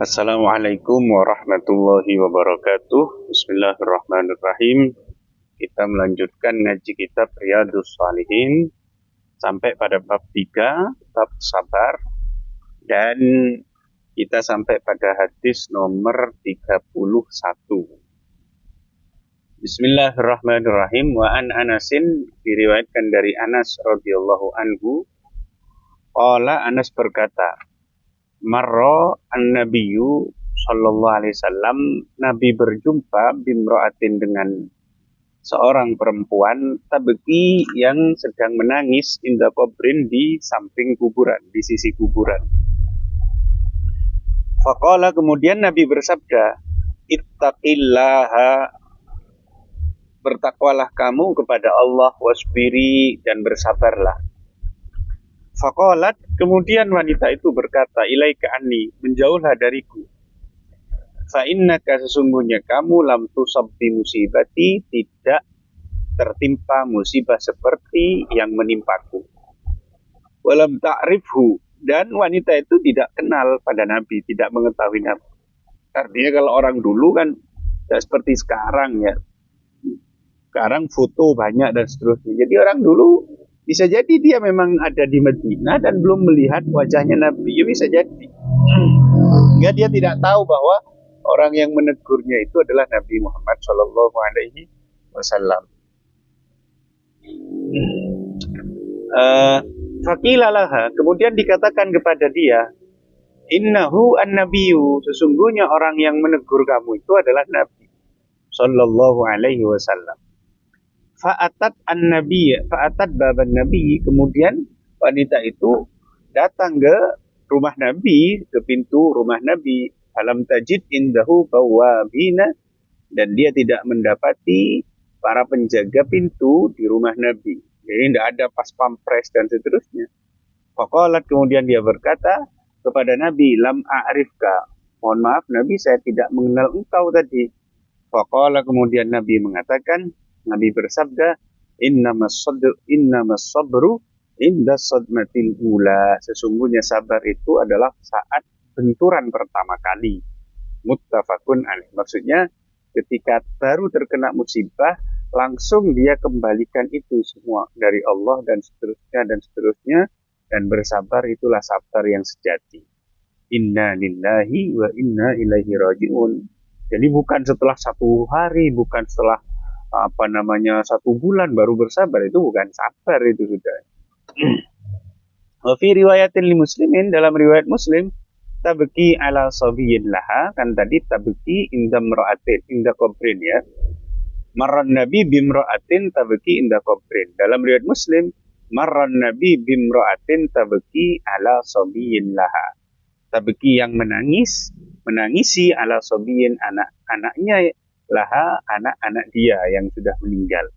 Assalamualaikum warahmatullahi wabarakatuh. Bismillahirrahmanirrahim. Kita melanjutkan ngaji kitab Riyadhus Shalihin sampai pada bab 3, bab sabar, dan kita sampai pada hadis nomor 31. Bismillahirrahmanirrahim. Wa an Anasin, diriwayatkan dari Anas radhiyallahu anhu. Qala, Anas berkata, Marra an-nabiyyu sallallahu alaihi wasallam, Nabi berjumpa bimra'atin dengan seorang perempuan tabki yang sedang menangis inda qabrin, di samping kuburan, di sisi kuburan. Faqala, kemudian Nabi bersabda, ittaqillaha, bertakwalah kamu kepada Allah, wasbiri, dan bersabarlah. Faqalat, kemudian wanita itu berkata, ilaika anni, menjauhlah dariku. Fa innaka, sesungguhnya kamu, lam tusab bi musibati, tidak tertimpa musibah seperti yang menimpaku. Walam ta'rifhu, dan wanita itu tidak kenal pada Nabi, tidak mengetahui Nabi. Artinya kalau orang dulu kan tidak seperti sekarang ya. Sekarang foto banyak dan seterusnya. Jadi orang dulu bisa jadi dia memang ada di Madinah dan belum melihat wajahnya Nabi. Ya bisa jadi. Enggak, dia tidak tahu bahwa orang yang menegurnya itu adalah Nabi Muhammad Shallallahu Alaihi Wasallam. Fakilalaha, kemudian dikatakan kepada dia, innahu an-nabiyyu, sesungguhnya orang yang menegur kamu itu adalah Nabi Shallallahu Alaihi Wasallam. Fa'atat an-nabiy, fa'atat baban nabi, kemudian wanita itu datang ke rumah Nabi, ke pintu rumah Nabi. Alam tajid indahu bawabina, dan dia tidak mendapati para penjaga pintu di rumah Nabi. Jadi tidak ada pas pampres dan seterusnya. Faqalat, kemudian dia berkata kepada Nabi, lam a'rifka, mohon maaf Nabi, saya tidak mengenal engkau tadi. Faqala, kemudian Nabi mengatakan, Nabi bersabda, innamas sabru inda sadmatil ula, sesungguhnya sabar itu adalah saat benturan pertama kali. Muttafaqun alaih, maksudnya ketika baru terkena musibah, langsung dia kembalikan itu semua dari Allah dan seterusnya, dan bersabar, itulah sabar yang sejati. Inna lillahi wa inna ilaihi raji'un. Jadi bukan setelah 1 hari, bukan setelah 1 bulan baru bersabar, itu bukan sabar, itu sudah. Wa fi riwayatin li muslimin, dalam riwayat Muslim, tabki ala sabiyin laha, kan tadi tabki inda mra'atin, inda qabrin ya. Marran nabi bimra'atin tabki inda qabrin. Dalam riwayat Muslim, marran nabi bimra'atin tabki ala sabiyin laha. Tabki yang menangisi ala sabiyin, anak-anaknya, laha, anak-anak dia yang sudah meninggal.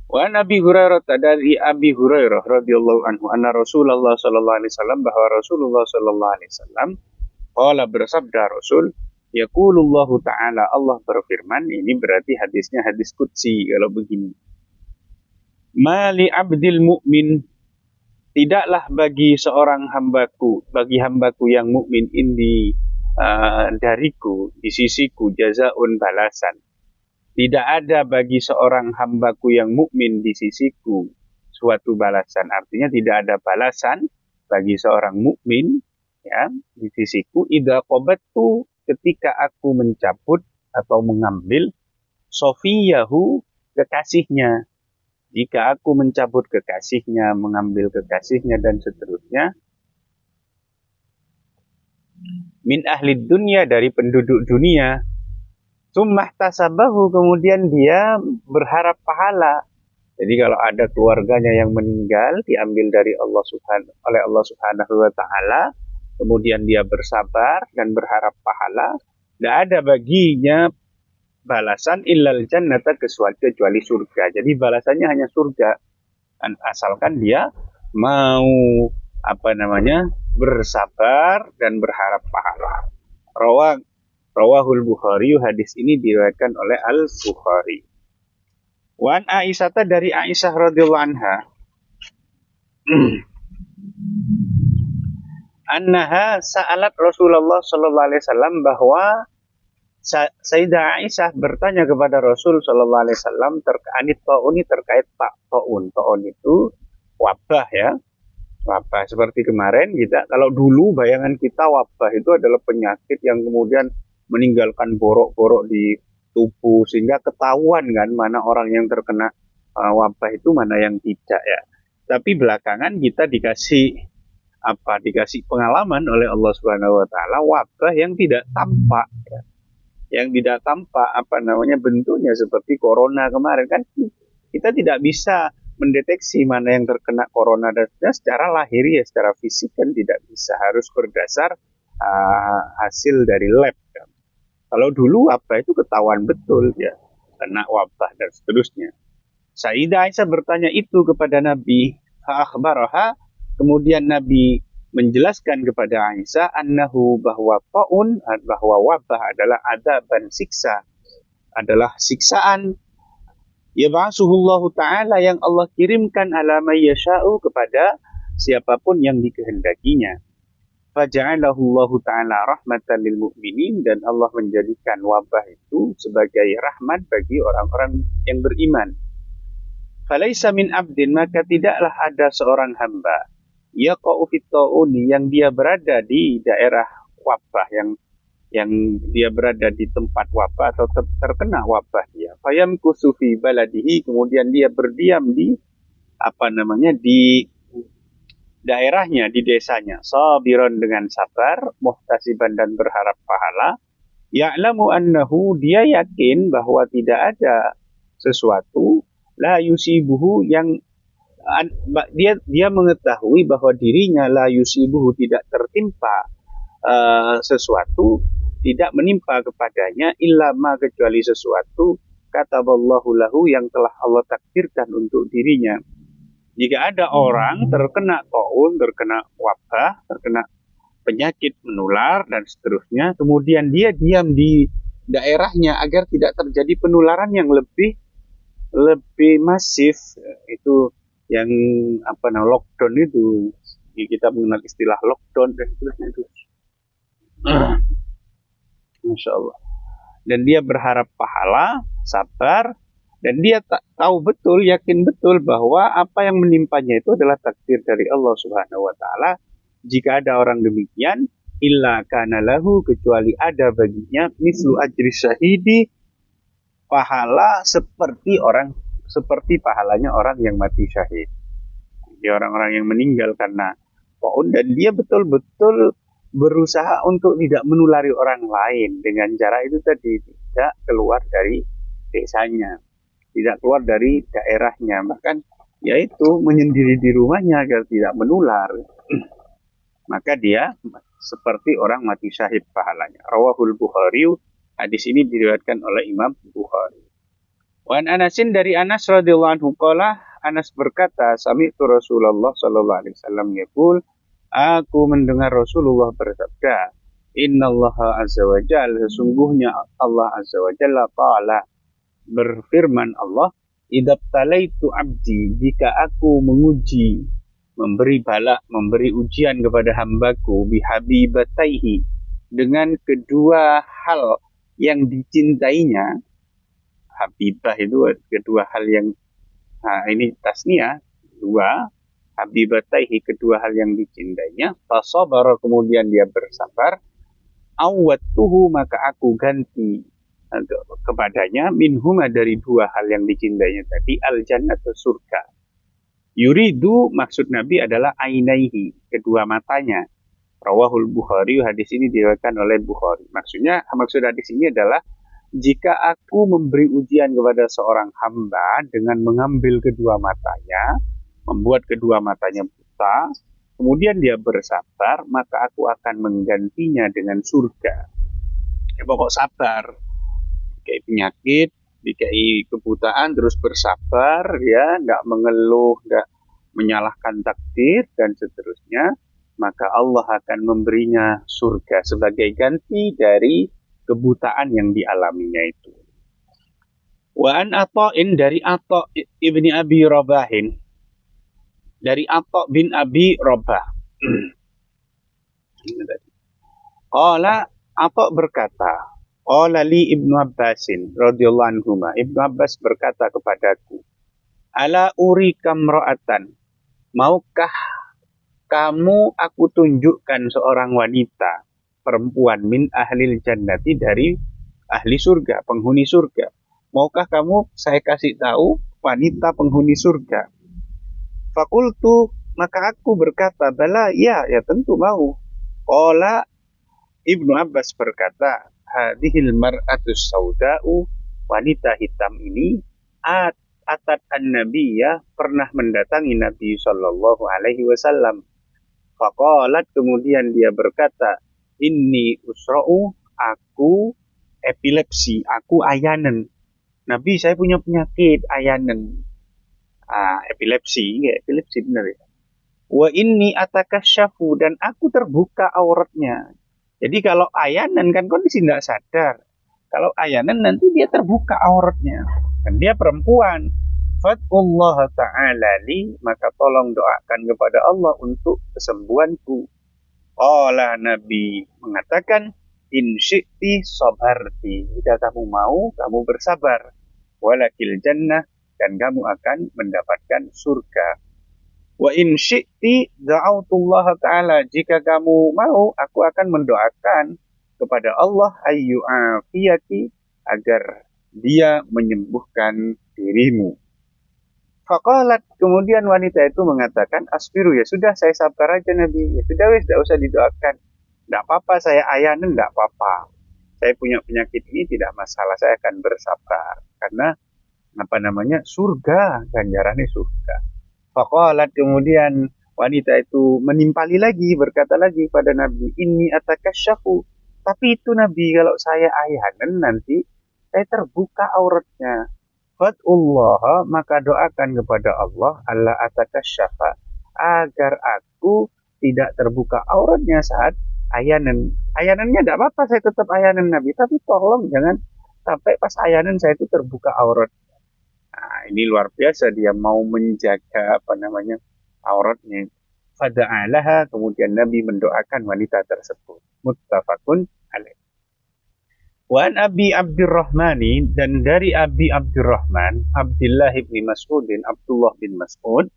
Wa Nabi Hurairah, dari Abi Hurairah radhiyallahu anhu, anna Rasulullah sallallahu alaihi wasallam, bahwa Rasulullah sallallahu alaihi wasallam qala, bersabda Rasul, yaqulullahu ta'ala, Allah berfirman. Ini berarti hadisnya hadis qudsi kalau begini. Mali abdil mu'min, tidaklah bagi seorang hambaku, bagi hambaku yang mukmin ini, dariku, di sisiku, jazaun, balasan. Tidak ada bagi seorang hambaku yang mukmin di sisiku suatu balasan. Artinya tidak ada balasan bagi seorang mukmin ya di sisiku, idza qabatu, ketika aku mencabut atau mengambil, sofiyahu, kekasihnya. Jika aku mencabut kekasihnya, mengambil kekasihnya dan seterusnya, min ahli dunia, dari penduduk dunia, summah tasabahu, kemudian dia berharap pahala. Jadi kalau ada keluarganya yang meninggal, diambil dari oleh Allah Subhanahu wa Ta'ala, kemudian dia bersabar dan berharap pahala, tidak ada baginya balasan illal jannata, kecuali surga. Jadi balasannya hanya surga, asalkan dia mau bersabar dan berharap pahala. Rawahul Bukhari, hadis ini diriwayatkan oleh Al-Bukhari. Wan Aisyah, dari Aisyah radhiyallahu anha, annaha sa'alat Rasulullah sallallahu alaihi wasallam, bahwa Sayyidah Aisyah bertanya kepada Rasul sallallahu alaihi wasallam terkait taun, terkait taun. Taun itu wabah ya. Wabah seperti kemarin kita, kalau dulu bayangan kita wabah itu adalah penyakit yang kemudian meninggalkan borok-borok di tubuh sehingga ketahuan kan mana orang yang terkena wabah itu mana yang tidak ya. Tapi belakangan kita dikasih pengalaman oleh Allah Subhanahu wa taala wabah yang tidak tampak ya. Yang tidak tampak bentuknya seperti corona kemarin kan, kita tidak bisa mendeteksi mana yang terkena corona dan secara lahiriah, secara fisik kan tidak bisa, harus berdasar hasil dari lab kan. Kalau dulu itu ketahuan betul ya, kena wabah dan seterusnya. Sayyidah Aisyah bertanya itu kepada Nabi, fa'akhbaraha, kemudian Nabi menjelaskan kepada Aisyah annahu, bahwa taun, bahwa wabah adalah adaban, siksa, adalah siksaan yab'asuhullahu ta'ala, yang Allah kirimkan ala may yasha'u, kepada siapapun yang dikehendakinya. Faja'alahullahu ta'ala rahmatan lil mu'minin, dan Allah menjadikan wabah itu sebagai rahmat bagi orang-orang yang beriman. Falaisa min abdin, maka tidaklah ada seorang hamba yaqa'u fit ta'uni, yang dia berada di daerah wabah, yang dia berada di tempat wabah atau terkena wabah dia. Fayamkusu fi baladihi, kemudian dia berdiam di di daerahnya, di desanya, sabiran, dengan sabar, muhtasiban, dan berharap pahala. Ya'lamu annahu, dia yakin bahwa tidak ada sesuatu, la yusibuhu, yang dia mengetahui bahwa dirinya la yusibuhu, tidak tertimpa sesuatu, tidak menimpa kepadanya, illa ma, kecuali sesuatu kataballahu lahu, yang telah Allah takdirkan untuk dirinya. Jika ada orang terkena taun, terkena wabah, terkena penyakit menular dan seterusnya, kemudian dia diam di daerahnya agar tidak terjadi penularan yang lebih masif, itu yang lockdown itu, kita mengenal istilah lockdown dan seterusnya itu. Masya Allah. Dan dia berharap pahala, sabar, dan dia tahu betul, yakin betul bahwa apa yang menimpanya itu adalah takdir dari Allah Subhanahu wa taala. Jika ada orang demikian, illa kana lahu, kecuali ada baginya mislu ajri syahidi, pahala seperti pahalanya orang yang mati syahid. Jadi orang-orang yang meninggal karena taun, dan dia betul-betul berusaha untuk tidak menulari orang lain dengan cara itu tadi, tidak keluar dari desanya, tidak keluar dari daerahnya, bahkan yaitu menyendiri di rumahnya agar tidak menular. Maka dia seperti orang mati syahid pahalanya. Rawahul Bukhari, hadis ini diriwayatkan oleh Imam Bukhari. Wan Anasin, dari Anas radhiyallahu anhu qala, Anas berkata, sami'tu Rasulullah sallallahu alaihi wasallam yaqul, aku mendengar Rasulullah bersabda, innallaha azza wa jalla, sesungguhnya Allah azza wa jalla qala, berfirman Allah, idabtalaitu abdi, jika aku menguji, memberi bala, memberi ujian kepada hambaku, bihabibataihi, dengan kedua hal yang dicintainya. Habibah itu kedua hal yang, ini tasniah, dua, habibataihi, kedua hal yang dicintainya, fasabara, kemudian dia bersabar, awwattuhu, maka aku ganti kepadanya, minhuma, dari dua hal yang dicintainya tadi, al-jannah, surga. Yuridu, maksud Nabi adalah ainaihi, kedua matanya. Rawahul Bukhari, hadis ini diriwayatkan oleh Bukhari. Maksud hadis ini adalah, jika aku memberi ujian kepada seorang hamba dengan mengambil kedua matanya, membuat kedua matanya buta, kemudian dia bersabar, maka aku akan menggantinya dengan surga. Pokok sabar, kayak penyakit, dikai kebutaan, terus bersabar, ya, nggak mengeluh, nggak menyalahkan takdir dan seterusnya, maka Allah akan memberinya surga sebagai ganti dari kebutaan yang dialaminya itu. Wa an Atha'in, dari Atha' ibni Abi Rabahin, dari Atha' bin Abi Rabah. Qala Atta berkata, qala li Ibnu Abbasin radhiyallahu anhuma. Ibnu Abbas berkata kepadaku, ala urika mra'atan, maukah kamu aku tunjukkan seorang wanita, perempuan min ahlil jannati, dari ahli surga, penghuni surga. Maukah kamu saya kasih tahu wanita penghuni surga? Fakultu, maka aku berkata, bala, ya tentu mau. Qala Ibnu Abbas berkata, hadhil mar'atus sauda'u, wanita hitam ini atat an-nabiyya, pernah mendatangi Nabi sallallahu alaihi wasallam. Faqalat, kemudian dia berkata, inni usra'u, aku epilepsi, aku ayanen. Nabi, saya punya penyakit ayanen. Epilepsi, ya, epilepsi benar ya. Wa inni atakasyafu, dan aku terbuka auratnya. Jadi kalau ayanan kan kondisi tidak sadar. Kalau ayanan nanti dia terbuka auratnya. Dan dia perempuan. Fatullah ta'ala li, maka tolong doakan kepada Allah untuk kesembuhanku. Qala, Nabi mengatakan, in syi'ti sabarti, jika kamu mau, kamu bersabar. Walakil jannah, dan kamu akan mendapatkan surga. Wa in syi'ti da'autullah ta'ala, jika kamu mau, aku akan mendoakan kepada Allah ayyu'afiyati, agar dia menyembuhkan dirimu. Faqalat, kemudian wanita itu mengatakan, asbiru, ya sudah, saya sabar aja Nabi, ya sudah wis, tidak usah didoakan, tidak apa-apa, saya ayanen, tidak apa-apa, saya punya penyakit ini tidak masalah, saya akan bersabar, karena surga, ganjarannya surga. Faqalat, kemudian wanita itu menimpali lagi, berkata lagi pada Nabi, inni atakasyafu, tapi itu Nabi, kalau saya ayanen nanti saya terbuka auratnya. Fatullah, maka doakan kepada Allah, Allah atakasyafa, agar aku tidak terbuka auratnya saat ayanen. Ayanannya tidak apa-apa, saya tetap ayanen Nabi, tapi tolong jangan sampai pas ayanen saya itu terbuka aurat. Nah, ini luar biasa, dia mau menjaga auratnya. Fada'alaha, kemudian Nabi mendoakan wanita tersebut. Muttafaqun alaih. Wan Abi Abdurrahmani, dan dari Abi Abdurrahman Abdullah bin Mas'udin, Abdullah bin Mas'ud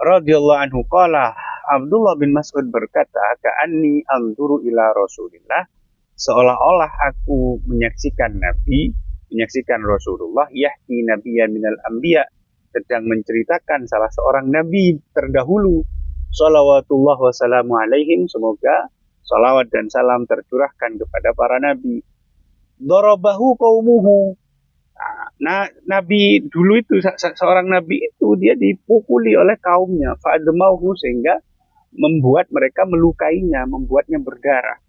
radhiyallahu anhu, qala, Abdullah bin Mas'ud berkata, ka'anni anzuru ila Rasulillah, seolah-olah aku menyaksikan Nabi, menyaksikan Rasulullah, yahki nabiyyan minal anbiya, sedang menceritakan salah seorang nabi terdahulu, shalawatullah wassalamu alaihim, semoga salawat dan salam tercurahkan kepada para nabi. Darabahu qaumuhu, nah, nabi dulu itu, seorang nabi itu, dia dipukuli oleh kaumnya, fa'admauhu, sehingga membuat mereka melukainya, membuatnya berdarah.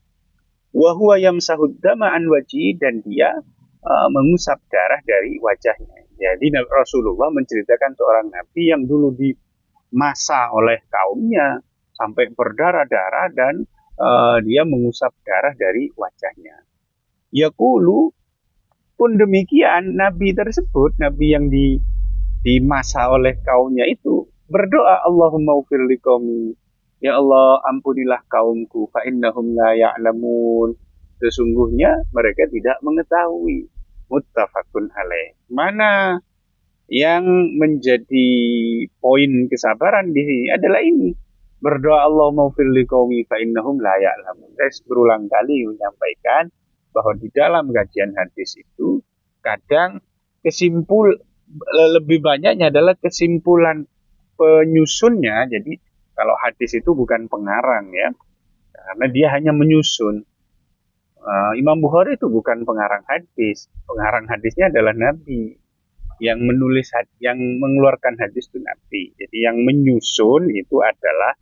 Wa huwa yamsahud dama an wajhi, dan dia mengusap darah dari wajahnya. Jadi Rasulullah menceritakan seorang nabi yang dulu dimasa oleh kaumnya sampai berdarah-darah, dan dia mengusap darah dari wajahnya. Yaqulu, pun demikian nabi tersebut, nabi yang dimasa oleh kaumnya itu berdoa, Allahumma ufir liqaumi, ya Allah ampunilah kaumku, fa innahum la ya'lamun, sesungguhnya mereka tidak mengetahui. Muttafaqun alaih. Mana yang menjadi poin kesabaran di sini adalah ini, berdoa Allahumma ufir liqaumi fa innahum la ya'lamun. Saya berulang kali menyampaikan bahwa di dalam kajian hadis itu kadang lebih banyaknya adalah kesimpulan penyusunnya. Jadi kalau hadis itu bukan pengarang ya, karena dia hanya menyusun. Imam Bukhari itu bukan pengarang hadis. Pengarang hadisnya adalah Nabi. Yang menulis, yang mengeluarkan hadis itu Nabi. Jadi yang menyusun itu adalah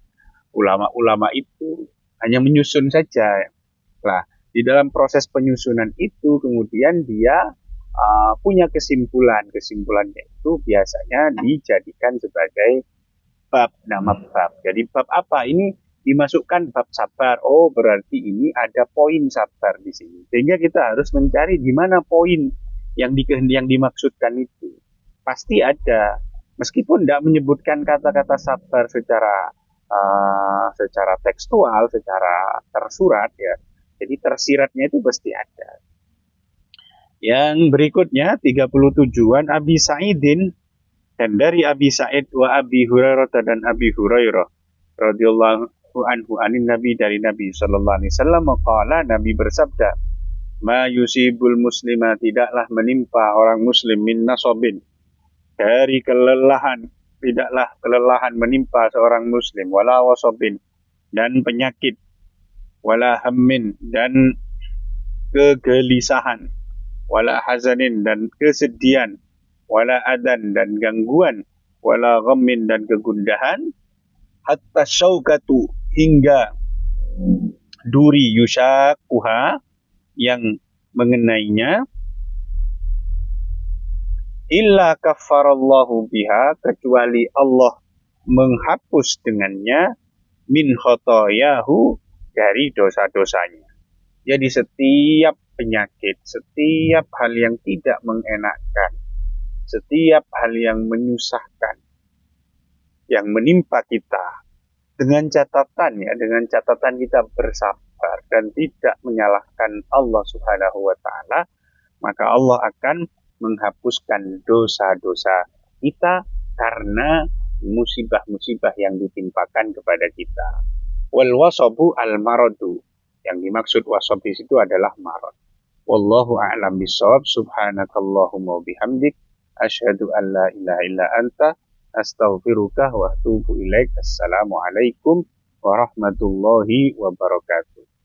ulama-ulama itu, hanya menyusun saja. Nah, di dalam proses penyusunan itu kemudian dia punya kesimpulan. Kesimpulannya itu biasanya dijadikan sebagai bab, nama bab. Jadi bab apa? Ini dimasukkan bab sabar. Oh, berarti ini ada poin sabar di sini. Sehingga kita harus mencari di mana poin yang dimaksudkan itu. Pasti ada. Meskipun tidak menyebutkan kata-kata sabar secara secara tekstual, secara tersurat ya. Jadi tersiratnya itu pasti ada. Yang berikutnya 37-an Abi Sa'idin, dan dari Abi Sa'id wa Abi Hurairah dan Abi Hurairah radhiyallahu anhu anin Nabi, dari Nabi sallallahu alaihi wasallam, qala, Nabi bersabda, ma yusibul muslima, tidaklah menimpa orang muslim, min nasobin, dari kelelahan, tidaklah kelelahan menimpa seorang muslim, wala wasobin, dan penyakit, wala hammin, dan kegelisahan, wala hazanin, dan kesedihan, wala adan, dan gangguan, wala ghammin, dan kegundahan, hatta syaukatu, hingga duri, yushakuha, yang mengenainya, illa kaffarallahu biha, kecuali Allah menghapus dengannya, min khotoyahu, dari dosa-dosanya. Jadi setiap penyakit, setiap hal yang tidak mengenakkan, setiap hal yang menyusahkan yang menimpa kita, dengan catatan kita bersabar dan tidak menyalahkan Allah Subhanahu wa taala, maka Allah akan menghapuskan dosa-dosa kita karena musibah-musibah yang ditimpakan kepada kita. Wal wasabu al maradu, yang dimaksud wasab di situ adalah marad. Wallahu a'lam bishawab. Subhanakallahumma bihamdik, asyhadu an la ilaha illa anta, astaghfiruka wa atubu ilaik. Assalamualaikum warahmatullahi wabarakatuh.